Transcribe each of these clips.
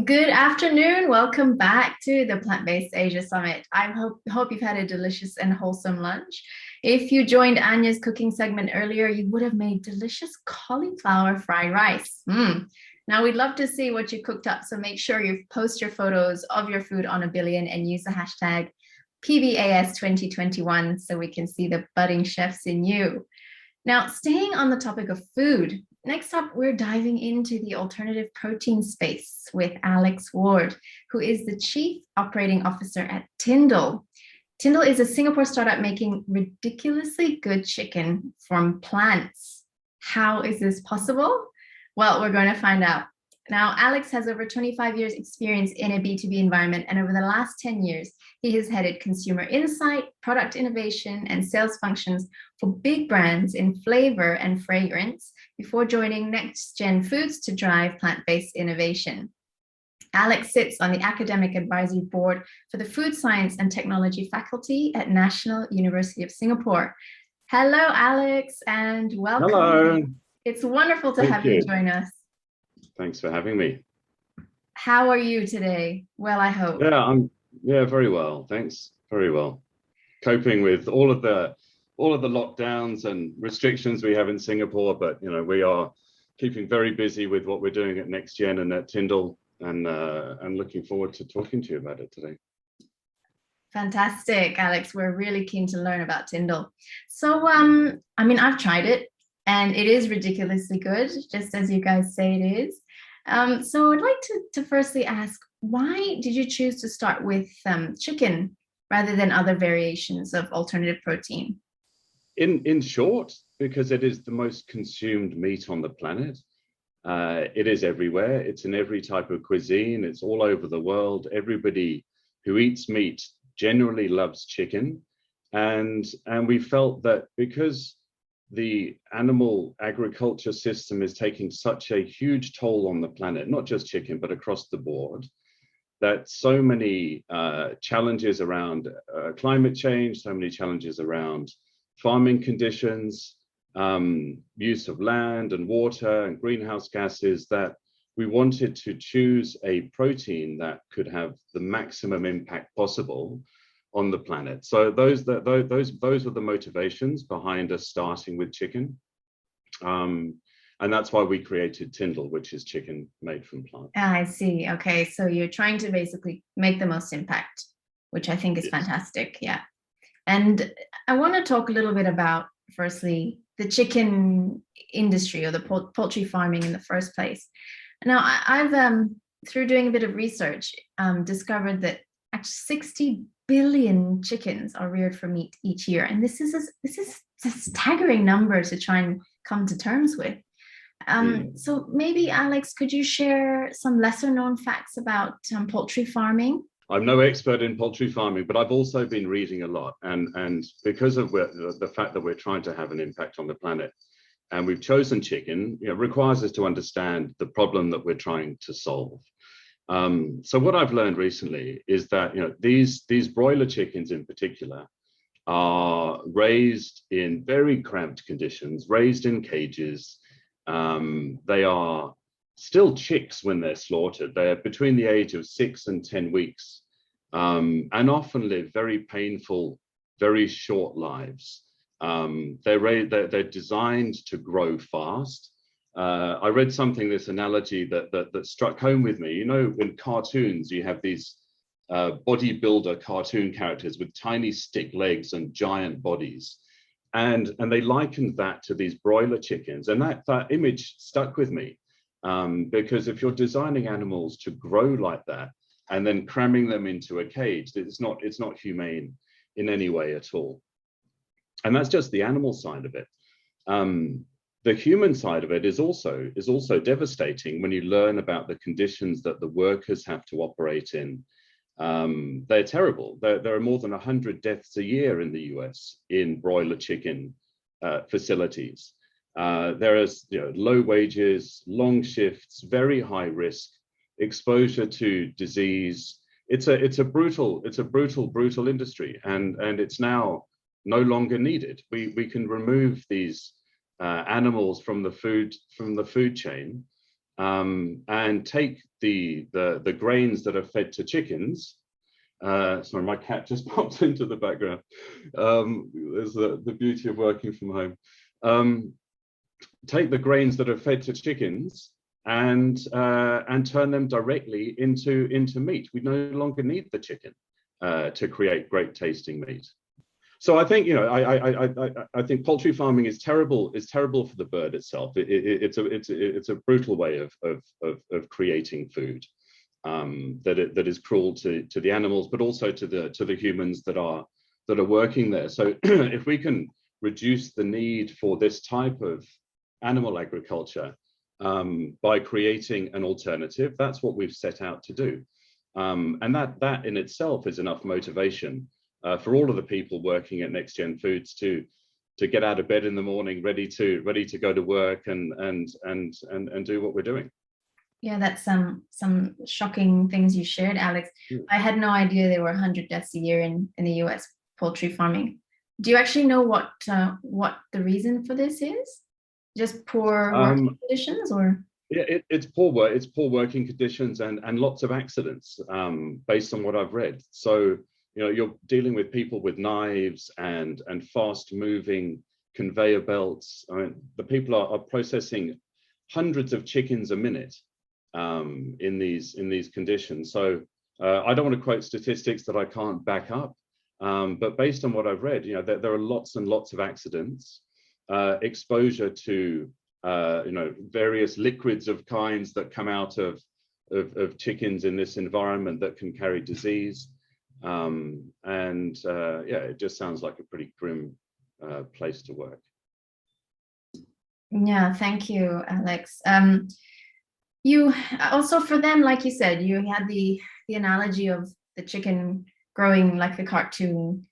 Good afternoon. Welcome back to the Plant-Based Asia Summit. I hope you've had a delicious and wholesome lunch. If you joined Anya's cooking segment earlier, you would have made delicious cauliflower fried rice. Now we'd love to see what you cooked up, so make sure you post your photos of your food on a billion and use the hashtag PBAS2021 so we can see the budding chefs in you. Now, staying on the topic of food, next up, we're diving into the alternative protein space with Alex Ward, who is the Chief Operating Officer at Tyndall. Tyndall is a Singapore startup making ridiculously good chicken from plants. How is this possible? Well, we're going to find out. Now, Alex has over 25 years experience in a B2B environment, and over the last 10 years, he has headed consumer insight, product innovation, and sales functions for big brands in flavor and fragrance before joining NextGen Foods to drive plant-based innovation. Alex sits on the academic advisory board for the Food Science and Technology faculty at National University of Singapore. Hello, Alex, and welcome. Hello. It's wonderful to have you join us. Thanks for having me. How are you today? Well, I hope. Yeah, very well. Thanks. Very well. Coping with all of the lockdowns and restrictions we have in Singapore, but we are keeping very busy with what we're doing at NextGen and at Tyndall, and looking forward to talking to you about it today. Fantastic, Alex. We're really keen to learn about Tyndall. So, I've tried it and it is ridiculously good, just as you guys say it is. So I'd like to firstly ask, why did you choose to start with chicken rather than other variations of alternative protein? In short, because it is the most consumed meat on the planet. It is everywhere. It's in every type of cuisine. It's all over the world. Everybody who eats meat generally loves chicken. And we felt that because the animal agriculture system is taking such a huge toll on the planet, not just chicken, but across the board, that so many challenges around climate change, so many challenges around farming conditions, use of land and water and greenhouse gases, that we wanted to choose a protein that could have the maximum impact possible on the planet. So those were the motivations behind us starting with chicken. And that's why we created Tyndall, which is chicken made from plants. I see. Okay, so you're trying to basically make the most impact, which I think is fantastic. Yeah. And I want to talk a little bit about, firstly, the chicken industry or the poultry farming in the first place. Now, I've, through doing a bit of research, discovered that actually 60 billion chickens are reared for meat each year. And this is a staggering number to try and come to terms with. So maybe, Alex, could you share some lesser known facts about poultry farming? I'm no expert in poultry farming, but I've also been reading a lot. And because of the fact that we're trying to have an impact on the planet, and we've chosen chicken, requires us to understand the problem that we're trying to solve. So what I've learned recently is that these broiler chickens in particular are raised in very cramped conditions, raised in cages. They are still chicks when they're slaughtered. They're between the age of 6 and 10 weeks, and often live very painful, very short lives. They're designed to grow fast. I read this analogy that struck home with me. In cartoons, you have these bodybuilder cartoon characters with tiny stick legs and giant bodies. And they likened that to these broiler chickens. And that image stuck with me, because if you're designing animals to grow like that and then cramming them into a cage, it's not humane in any way at all. And that's just the animal side of it. The human side of it is also devastating when you learn about the conditions that the workers have to operate in. They're terrible. There are more than 100 deaths a year in the US in broiler chicken facilities. There is low wages, long shifts, very high risk, exposure to disease. It's a brutal industry, and it's now no longer needed. We can remove these animals from the food chain and take the grains that are fed to chickens. Sorry, my cat just popped into the background. There's the beauty of working from home. Take the grains that are fed to chickens and turn them directly into meat. We no longer need the chicken to create great tasting meat. So I think, you know, I think poultry farming is terrible for the bird itself. It's a brutal way of creating food that is cruel to the animals, but also to the humans that are working there. So if we can reduce the need for this type of animal agriculture by creating an alternative, that's what we've set out to do, and that in itself is enough motivation for all of the people working at NextGen Foods to get out of bed in the morning, ready to go to work and do what we're doing. Yeah, that's some shocking things you shared, Alex. I had no idea there were 100 deaths a year in the US poultry farming. Do you actually know what the reason for this is? Just poor working conditions, or? Yeah, it's poor work. It's poor working conditions and lots of accidents, based on what I've read. So, you know, you're dealing with people with knives and fast moving conveyor belts. I mean, the people are processing hundreds of chickens a minute in these conditions. So I don't want to quote statistics that I can't back up, but based on what I've read, you know, there are lots and lots of accidents, exposure to you know, various liquids of kinds that come out of chickens in this environment that can carry disease. Yeah, it just sounds like a pretty grim place to work. Yeah, thank you, Alex. You also, for them, like you said, you had the analogy of the chicken growing like a cartoon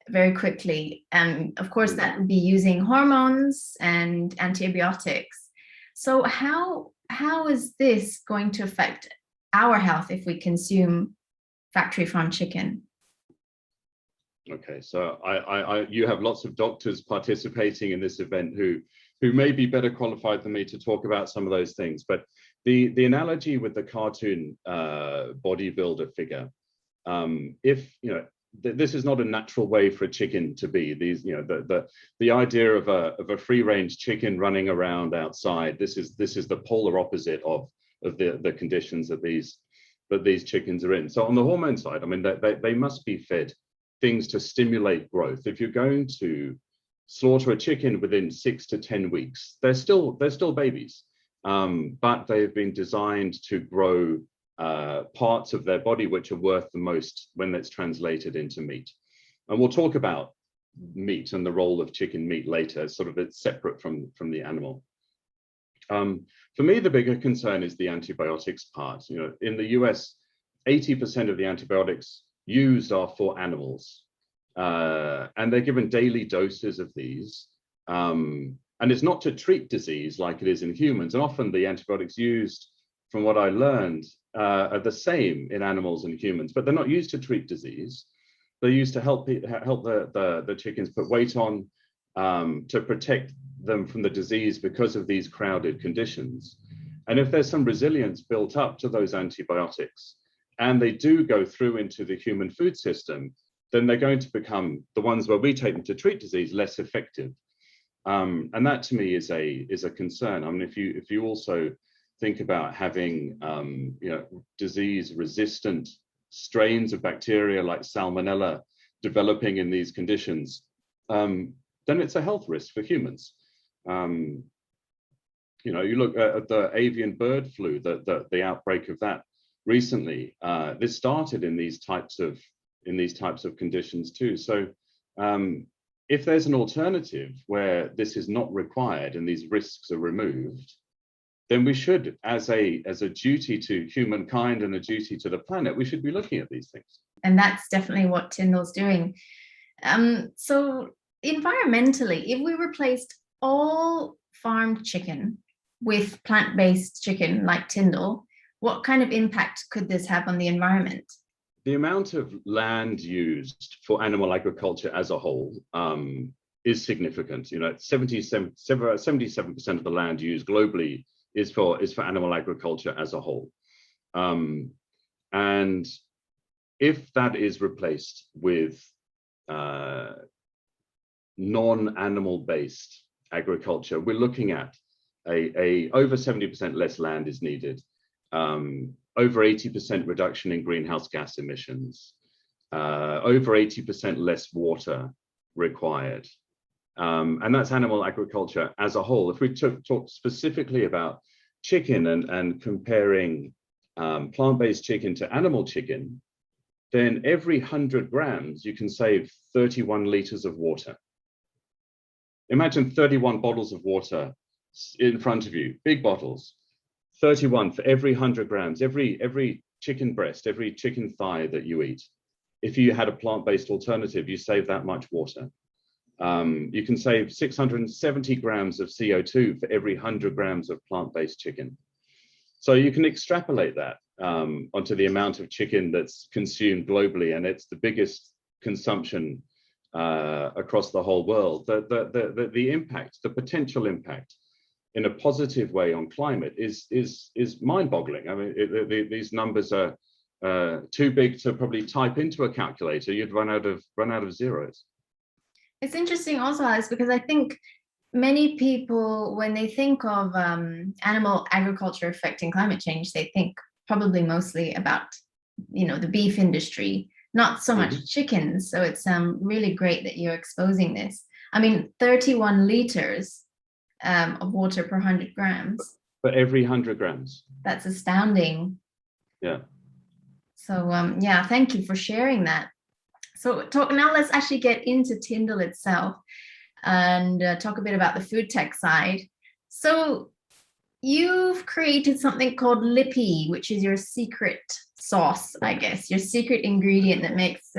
very quickly, and of course that would be using hormones and antibiotics. So how is this going to affect our health if we consume factory farm chicken? Okay, so you have lots of doctors participating in this event who may be better qualified than me to talk about some of those things. But the analogy with the cartoon bodybuilder figure, if you know, this is not a natural way for a chicken to be. These, you know, the idea of a free range chicken running around outside. This is the polar opposite of the conditions that these chickens are in. So on the hormone side, I mean, they must be fed things to stimulate growth. If you're going to slaughter a chicken within 6 to 10 weeks, they're still babies, but they've been designed to grow parts of their body which are worth the most when it's translated into meat. And we'll talk about meat and the role of chicken meat later, sort of it's separate from the animal. For me, the bigger concern is the antibiotics part. You know, in the US, 80% of the antibiotics used are for animals, and they're given daily doses of these. And it's not to treat disease like it is in humans. And often the antibiotics used, from what I learned, are the same in animals and humans, but they're not used to treat disease. They're used to help the chickens put weight on, to protect them from the disease because of these crowded conditions. And if there's some resilience built up to those antibiotics, and they do go through into the human food system, then they're going to become, the ones where we take them to treat disease, less effective. And that to me is a concern. I mean, if you also think about having you know, disease-resistant strains of bacteria like Salmonella developing in these conditions, then it's a health risk for humans. You know, you look at the avian bird flu, the outbreak of that recently. This started in these types of conditions too. So if there's an alternative where this is not required and these risks are removed, then we should, as a duty to humankind and a duty to the planet, we should be looking at these things. And that's definitely what Tyndall's doing. So environmentally, if we replaced all farmed chicken with plant-based chicken like Tyndall, what kind of impact could this have on the environment? The amount of land used for animal agriculture as a whole is significant. You know, 77% of the land used globally is for animal agriculture as a whole. And if that is replaced with non-animal based agriculture, we're looking at over 70% less land is needed, over 80% reduction in greenhouse gas emissions, over 80% less water required. And that's animal agriculture as a whole. If we talk specifically about chicken and comparing plant-based chicken to animal chicken, then every 100 grams, you can save 31 liters of water. Imagine 31 bottles of water in front of you, big bottles, 31 for every 100 grams, every chicken breast, every chicken thigh that you eat. If you had a plant-based alternative, you save that much water. You can save 670 grams of CO2 for every 100 grams of plant-based chicken. So you can extrapolate that onto the amount of chicken that's consumed globally, and it's the biggest consumption across the whole world. The impact, the potential impact in a positive way on climate is mind-boggling. I mean, these numbers are too big to probably type into a calculator. You'd run out of zeros. It's interesting also, Alex, because I think many people, when they think of animal agriculture affecting climate change, they think probably mostly about, the beef industry, not so much chickens. So it's really great that you're exposing this. I mean, 31 liters of water per 100 grams. For every 100 grams. That's astounding. Yeah. So yeah, thank you for sharing that. So now let's actually get into Tyndall itself and talk a bit about the food tech side. So you've created something called Lippy, which is your secret sauce, I guess, your secret ingredient that makes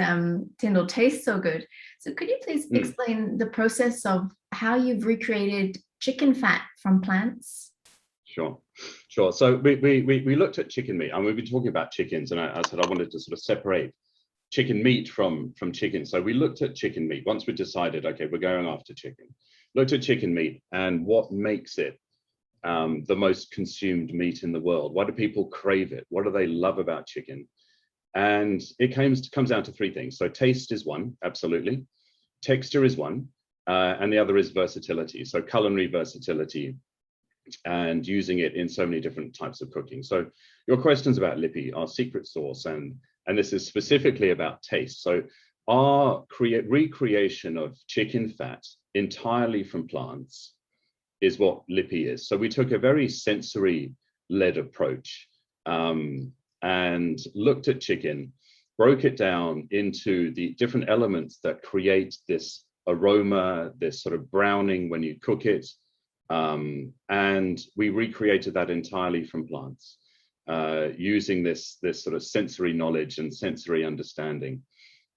Tyndall taste so good. So could you please explain the process of how you've recreated chicken fat from plants? Sure. So we looked at chicken meat, and we've been talking about chickens, and I said I wanted to sort of separate chicken meat from chicken. So we looked at chicken meat once we decided, okay, we're going after chicken. Looked at chicken meat and what makes it the most consumed meat in the world. Why do people crave it? What do they love about chicken? And it comes down to three things. So taste is one, absolutely. Texture is one, and the other is versatility. So culinary versatility and using it in so many different types of cooking. So your questions about Lippy, our secret sauce, and this is specifically about taste. So our recreation of chicken fat entirely from plants is what Lippy is. So we took a very sensory-led approach and looked at chicken, broke it down into the different elements that create this aroma, this sort of browning when you cook it. And we recreated that entirely from plants, using this sort of sensory knowledge and sensory understanding.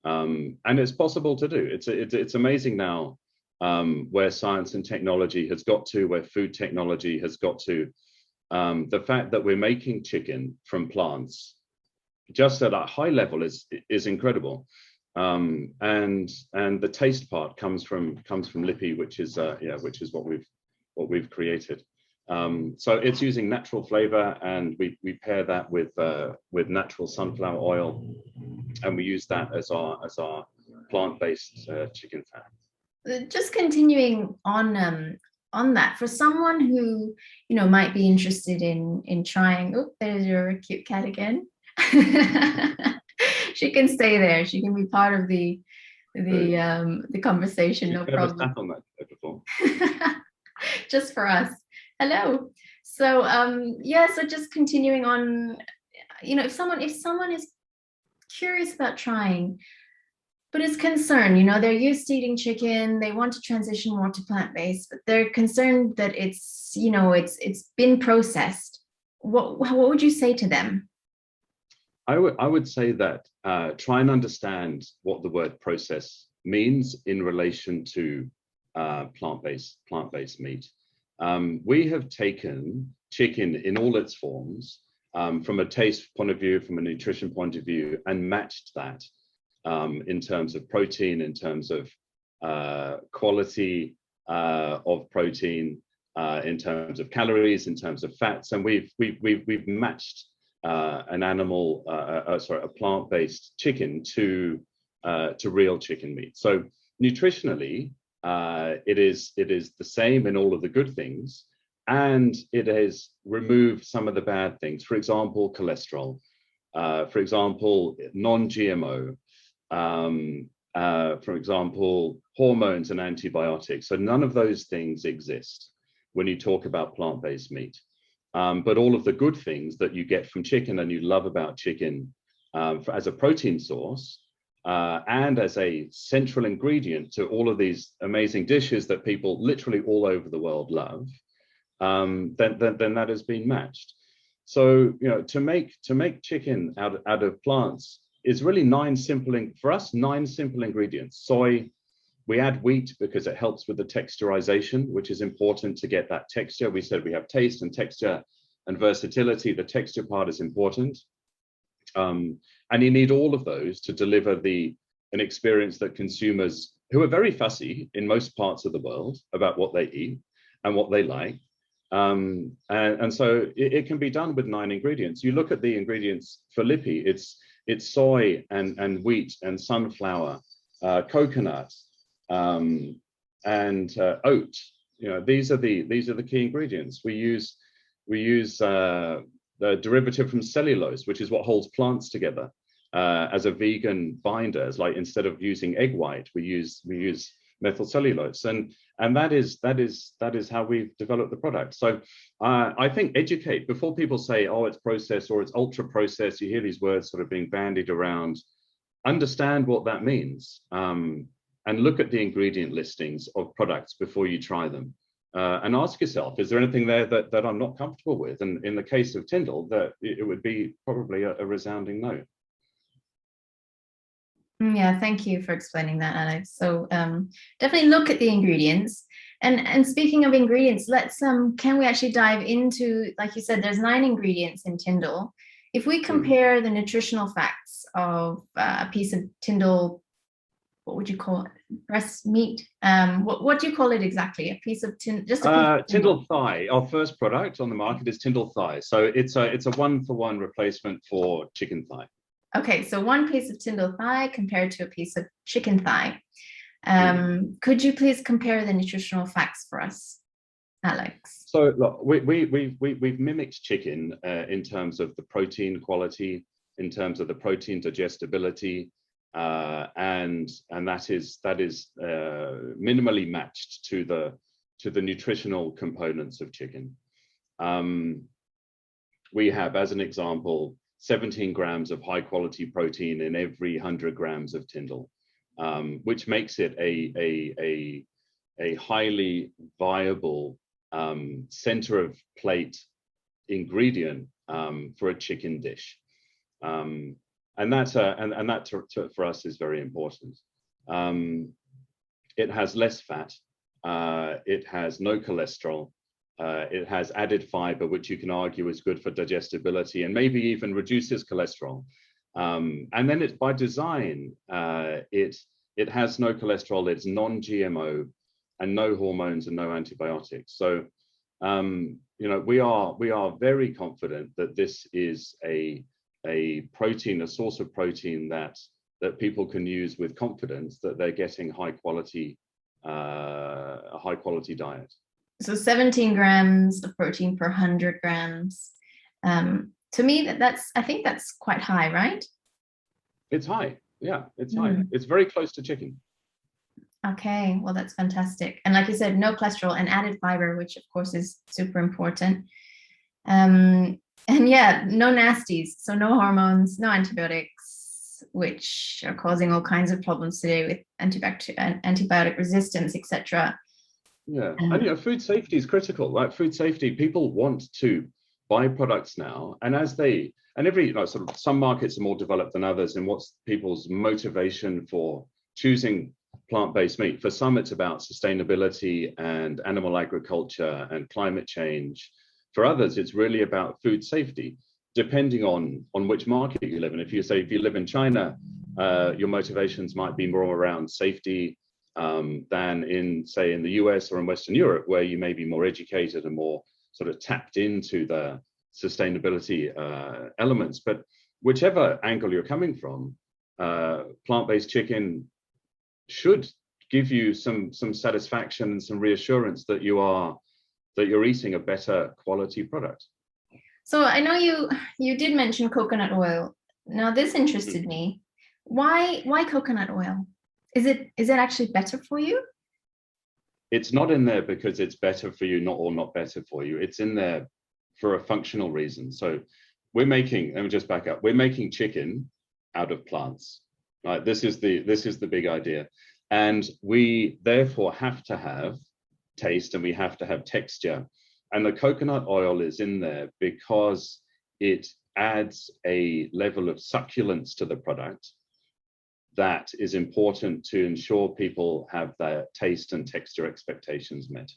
And it's possible to do. It's amazing now where science and technology has got to, where food technology has got to. The fact that we're making chicken from plants just at a high level is incredible. And the taste part comes from Lippy, which is what we've created. So it's using natural flavor, and we pair that with natural sunflower oil, and we use that as our plant-based chicken fat. Just continuing on that, for someone who might be interested in trying. Oh, there's your cute cat again. She can stay there. She can be part of the conversation. No problem. Never sat on that before. Just for us. Hello. So so just continuing on, if someone is curious about trying, but is concerned, they're used to eating chicken, they want to transition more to plant-based, but they're concerned that it's been processed. What would you say to them? I would say that try and understand what the word process means in relation to plant-based meat. We have taken chicken in all its forms from a taste point of view, from a nutrition point of view, and matched that in terms of protein, in terms of quality of protein, in terms of calories, in terms of fats, and we've matched a plant-based chicken to real chicken meat. So nutritionally, it is the same in all of the good things, and it has removed some of the bad things. For example, cholesterol. For example, non-GMO. For example, hormones and antibiotics. So none of those things exist when you talk about plant-based meat. But all of the good things that you get from chicken and you love about chicken as a protein source and as a central ingredient to all of these amazing dishes that people literally all over the world love, then that has been matched. So, you know, to make chicken out of plants is really nine simple ingredients. Soy, we add wheat because it helps with the texturization, which is important to get that texture. We said we have taste and texture and versatility. The texture part is important. And you need all of those to deliver an experience that consumers, who are very fussy in most parts of the world about what they eat and what they like. And so it can be done with 9 ingredients. You look at the ingredients for Lipi, it's soy and wheat and sunflower, coconut, and oat. You know, these are the key ingredients. We use the derivative from cellulose, which is what holds plants together, as a vegan binder. It's like, instead of using egg white, we use methyl cellulose, and that is how we've developed the product. So I think educate before people say, oh, it's processed or it's ultra processed. You hear these words sort of being bandied around. Understand what that means, and look at the ingredient listings of products before you try them, and ask yourself, is there anything there that I'm not comfortable with? And in the case of Tyndall, that it would be probably a resounding no. Yeah, thank you for explaining that, Alex. So definitely look at the ingredients. And speaking of ingredients, can we actually dive into, like you said, there's 9 ingredients in Tyndall. If we compare the nutritional facts of a piece of Tyndall, what would you call it? Breast meat. What do you call it exactly? A piece of Tyndall thigh. Our first product on the market is Tyndall thigh. So it's a 1-for-1 replacement for chicken thigh. Okay, so 1 piece of Tyndall thigh compared to a piece of chicken thigh. Could you please compare the nutritional facts for us, Alex? So look, we've mimicked chicken in terms of the protein quality, in terms of the protein digestibility, and that is minimally matched to the nutritional components of chicken. We have, as an example, 17 grams of high quality protein in every 100 grams of Tyndall, which makes it a highly viable center of plate ingredient for a chicken dish. And that for us is very important. It has less fat, it has no cholesterol, it has added fiber, which you can argue is good for digestibility and maybe even reduces cholesterol. And then it's by design, it has no cholesterol, it's non-GMO, and no hormones and no antibiotics. So, you know, we are very confident that this is a protein, a source of protein that people can use with confidence that they're getting a high quality diet. So 17 grams of protein per 100 grams. To me, I think that's quite high, right? It's high. Yeah, it's high. It's very close to chicken. Okay, well, that's fantastic. And like you said, no cholesterol and added fiber, which of course is super important. And yeah, no nasties. So no hormones, no antibiotics, which are causing all kinds of problems today with antibiotic resistance, etc. Yeah, and you know, food safety is critical. Like food safety, people want to buy products now, and every, you know, sort of, some markets are more developed than others, and what's people's motivation for choosing plant-based meat. For some, it's about sustainability and animal agriculture and climate change. For others, it's really about food safety, depending on which market you live in. If you live in China, your motivations might be more around safety, than in, say, in the US or in Western Europe, where you may be more educated and more sort of tapped into the sustainability elements. But whichever angle you're coming from, plant-based chicken should give you some satisfaction and some reassurance that you're eating a better quality product. So I know you did mention coconut oil. Now this interested me. Why coconut oil? Is it actually better for you? It's not in there because it's better for you, not better for you. It's in there for a functional reason. So let me just back up. We're making chicken out of plants, right? This is the big idea. And we therefore have to have taste and we have to have texture. And the coconut oil is in there because it adds a level of succulence to the product that is important to ensure people have their taste and texture expectations met.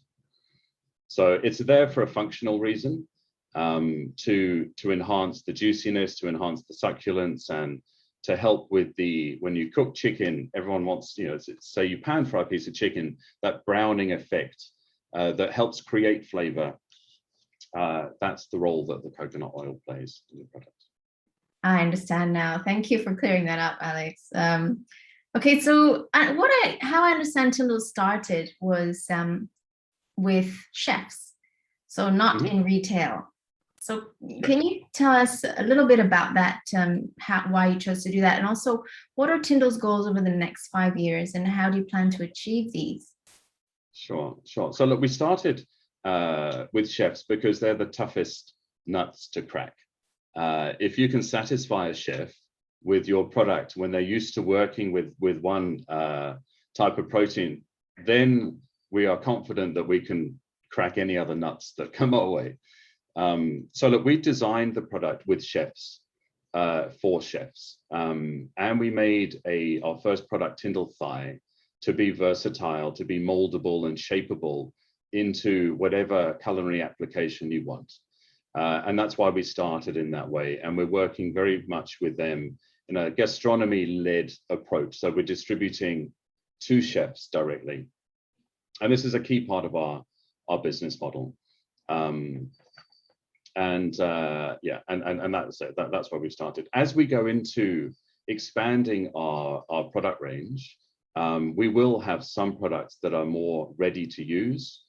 So it's there for a functional reason, to enhance the juiciness, to enhance the succulence, and to help with when you cook chicken, everyone wants, say you pan fry a piece of chicken, that browning effect that helps create flavor. That's the role that the coconut oil plays in the product. I understand now. Thank you for clearing that up, Alex. Okay, so how I understand Tyndall started was with chefs, so not in retail. So can you tell us a little bit about that, why you chose to do that? And also, what are Tyndall's goals over the next 5 years and how do you plan to achieve these? Sure. So look, we started with chefs because they're the toughest nuts to crack. If you can satisfy a chef with your product when they're used to working with one type of protein, then we are confident that we can crack any other nuts that come our way. So look, we designed the product with chefs, for chefs, and we made our first product, Tyndall Thigh, to be versatile, to be moldable and shapeable into whatever culinary application you want. And that's why we started in that way. And we're working very much with them in a gastronomy-led approach. So we're distributing to chefs directly. And this is a key part of our business model. That's it. That's why we started. As we go into expanding our product range, we will have some products that are more ready to use,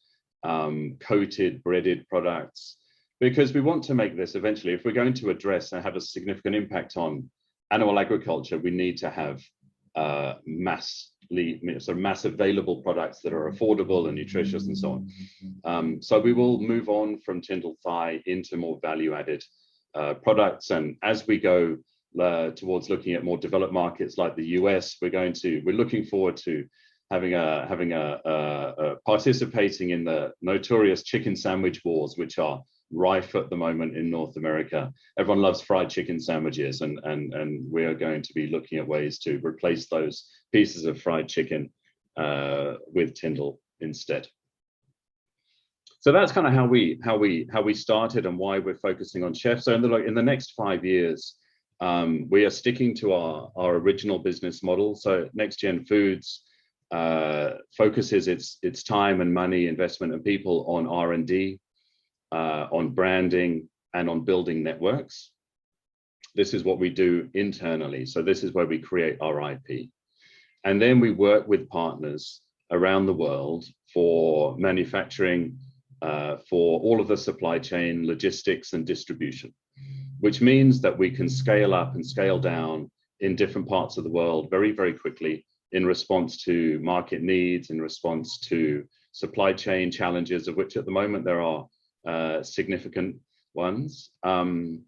coated, breaded products, because we want to make this eventually, if we're going to address and have a significant impact on animal agriculture, we need to have mass available products that are affordable and nutritious and so on. So we will move on from Tyndall Thigh into more value-added products. And as we go towards looking at more developed markets like the US, we're looking forward to participating in the notorious chicken sandwich wars, which are rife at the moment in North America. Everyone loves fried chicken sandwiches, and we are going to be looking at ways to replace those pieces of fried chicken with Tyndall instead. So that's kind of how we started and why we're focusing on chefs. So in the next 5 years, we are sticking to our original business model. So NextGen Foods focuses its time and money, investment, and people on R&D, on branding, and on building networks. This is what we do internally. So this is where we create our IP. And then we work with partners around the world for manufacturing, for all of the supply chain, logistics, and distribution, which means that we can scale up and scale down in different parts of the world very, very quickly in response to market needs, in response to supply chain challenges, of which at the moment there are significant ones. And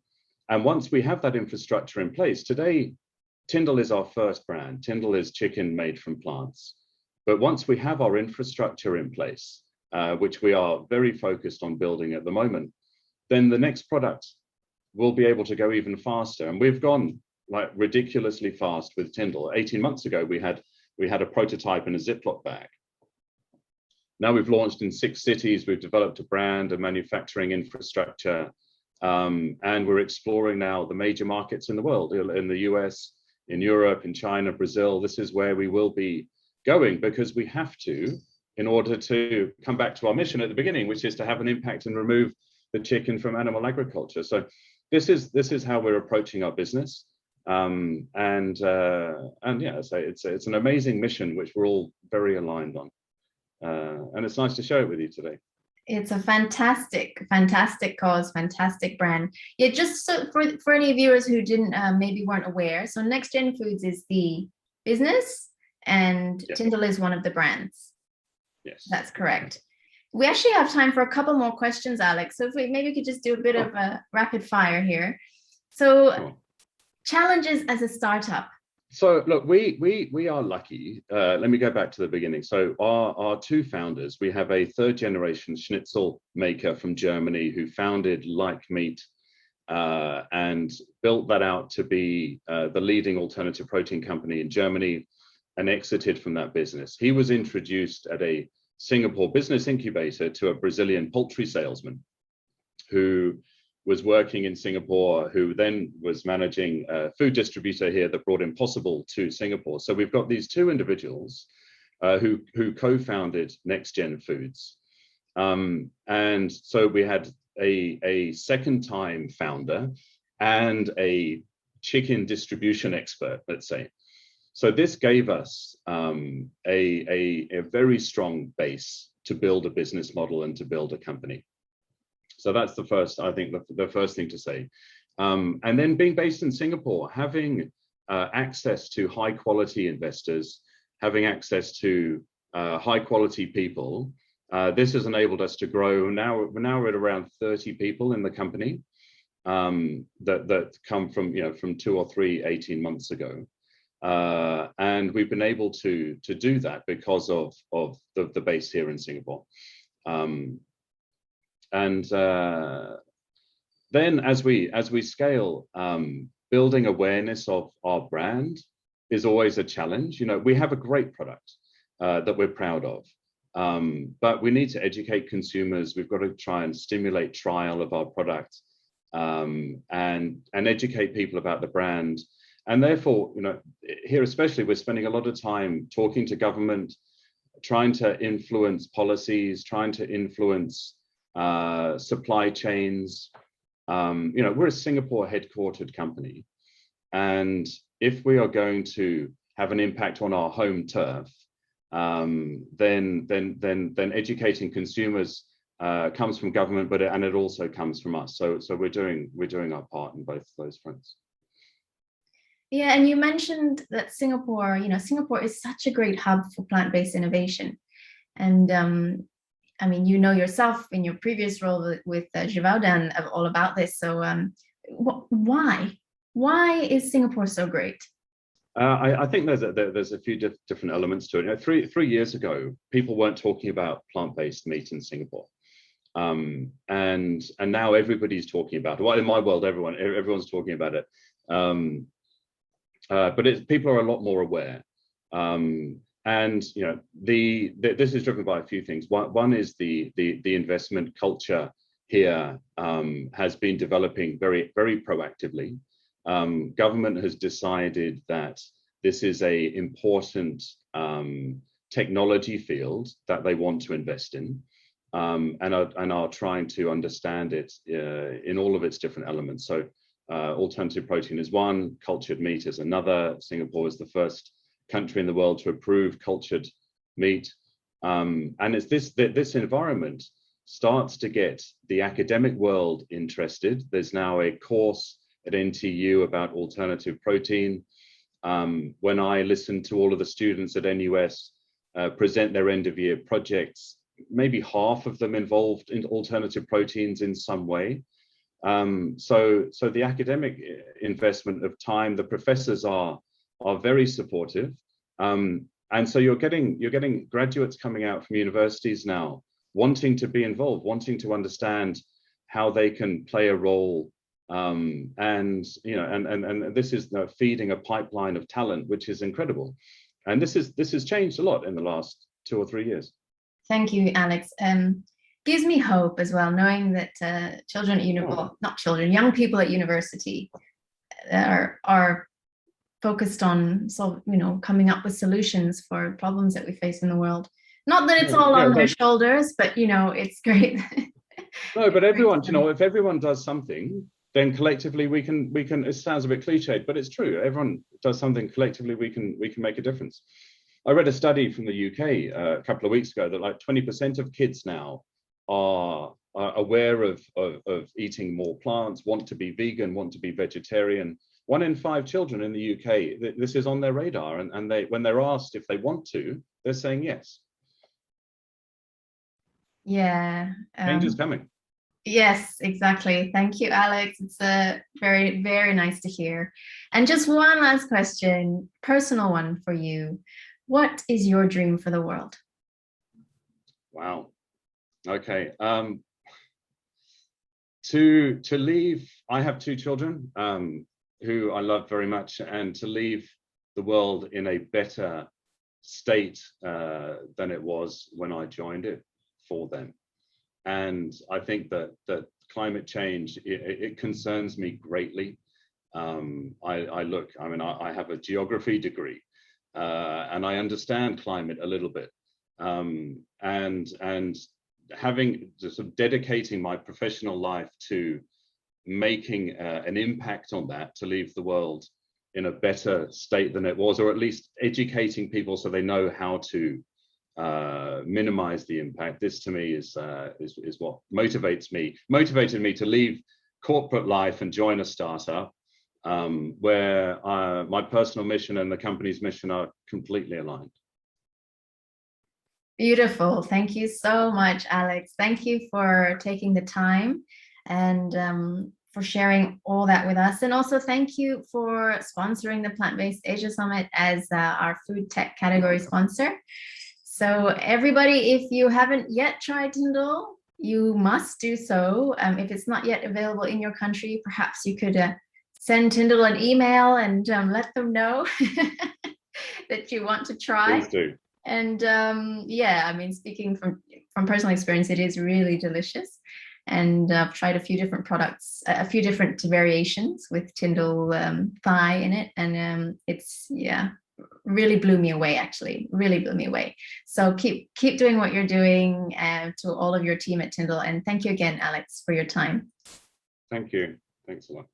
once we have that infrastructure in place, today, Tyndall is our first brand. Tyndall is chicken made from plants. But once we have our infrastructure in place, which we are very focused on building at the moment, then the next product will be able to go even faster. And we've gone like ridiculously fast with Tyndall. 18 months ago, we had a prototype in a Ziploc bag. Now we've launched in 6 cities. We've developed a brand, a manufacturing infrastructure, and we're exploring now the major markets in the world, in the US, in Europe, in China, Brazil. This is where we will be going because we have to, in order to come back to our mission at the beginning, which is to have an impact and remove the chicken from animal agriculture. So this is how we're approaching our business. And yeah, so it's an amazing mission which we're all very aligned on. And it's nice to share it with you today. It's a fantastic, fantastic cause, fantastic brand. Yeah, just so for any viewers who didn't maybe weren't aware, so Next Gen Foods is the business and Yes. Tyndall is one of the brands. Yes, that's correct. We actually have time for a couple more questions, Alex. So if we maybe could just do a bit of a rapid fire here. So challenges as a startup. So look, we are lucky. Let me go back to the beginning. So our two founders, we have a third generation schnitzel maker from Germany who founded Like Meat and built that out to be the leading alternative protein company in Germany and exited from that business. He was introduced at a Singapore business incubator to a Brazilian poultry salesman who was working in Singapore, who then was managing a food distributor here that brought Impossible to Singapore. So we've got these two individuals who co-founded Next Gen Foods. And so we had a second time founder and a chicken distribution expert, let's say. So this gave us a very strong base to build a business model and to build a company. So that's the first, I think, the first thing to say. And then being based in Singapore, having access to high quality investors, having access to high quality people, this has enabled us to grow. Now we're at around 30 people in the company that come from 2 or 3 18 months ago. And we've been able to do that because of the base here in Singapore. And then as we scale, building awareness of our brand is always a challenge. You know, we have a great product that we're proud of, but we need to educate consumers. We've got to try and stimulate trial of our product and educate people about the brand. And therefore, you know, here especially, we're spending a lot of time talking to government, trying to influence policies, trying to influence supply chains. You know, we're a Singapore headquartered company, and if we are going to have an impact on our home turf, then educating consumers comes from government, and it also comes from us. So we're doing our part in both of those fronts. Yeah, and you mentioned that Singapore, you know, Singapore is such a great hub for plant-based innovation. And I mean, you know yourself in your previous role with Givaudan all about this. So why is Singapore so great? I think there's a few different elements to it. You know, three years ago, people weren't talking about plant-based meat in Singapore. And now everybody's talking about it. Well, in my world, everyone's talking about it. But people are a lot more aware. And you know, this is driven by a few things. One is the investment culture here has been developing very, very proactively. Government has decided that this is an important technology field that they want to invest in, and are trying to understand it in all of its different elements. So alternative protein is one, cultured meat is another. Singapore is the first country in the world to approve cultured meat. And it's this environment starts to get the academic world interested. There's now a course at NTU about alternative protein. When I listen to all of the students at NUS present their end of year projects, maybe half of them involved in alternative proteins in some way. So the academic investment of time, the professors are very supportive. And so you're getting graduates coming out from universities now wanting to be involved, wanting to understand how they can play a role. And you know, and this is feeding a pipeline of talent, which is incredible. And this has changed a lot in the last 2 or 3 years. Thank you, Alex. Gives me hope as well, knowing that young people at university are focused on coming up with solutions for problems that we face in the world. Not that it's all Yeah, on their shoulders, but it's great. no, but Great everyone, to know. if everyone does something, then collectively we can. It sounds a bit cliched, but it's true. Everyone does something collectively, we can make a difference. I read a study from the UK a couple of weeks ago that like 20% of kids now are aware of eating more plants, want to be vegan, want to be vegetarian. 1 in 5 children in the UK, this is on their radar, and they, when they're asked if they want to, they're saying yes. Yeah. Change is coming. Yes, exactly. Thank you, Alex. It's very, very nice to hear. And just one last question, personal one for you. What is your dream for the world? Wow. Okay. To leave, I have 2 children who I love very much, and to leave the world in a better state than it was when I joined it for them. And I think that climate change, it concerns me greatly. I have a geography degree, and I understand climate a little bit. And having sort of dedicating my professional life to making an impact on that, to leave the world in a better state than it was, or at least educating people so they know how to minimize the impact. This to me is what motivated me to leave corporate life and join a startup where my personal mission and the company's mission are completely aligned. Beautiful. Thank you so much, Alex. Thank you for taking the time and for sharing all that with us. And also thank you for sponsoring the Plant-Based Asia Summit as our food tech category sponsor. So everybody, if you haven't yet tried Tyndall, you must do so. If it's not yet available in your country, perhaps you could send Tyndall an email and let them know that you want to try. Please do. And yeah, I mean, speaking from personal experience, it is really delicious. And I've tried a few different products, a few different variations with Tyndall thigh in it. And it's, yeah, really blew me away, actually, really blew me away. So keep doing what you're doing to all of your team at Tyndall. And thank you again, Alex, for your time. Thank you. Thanks a lot.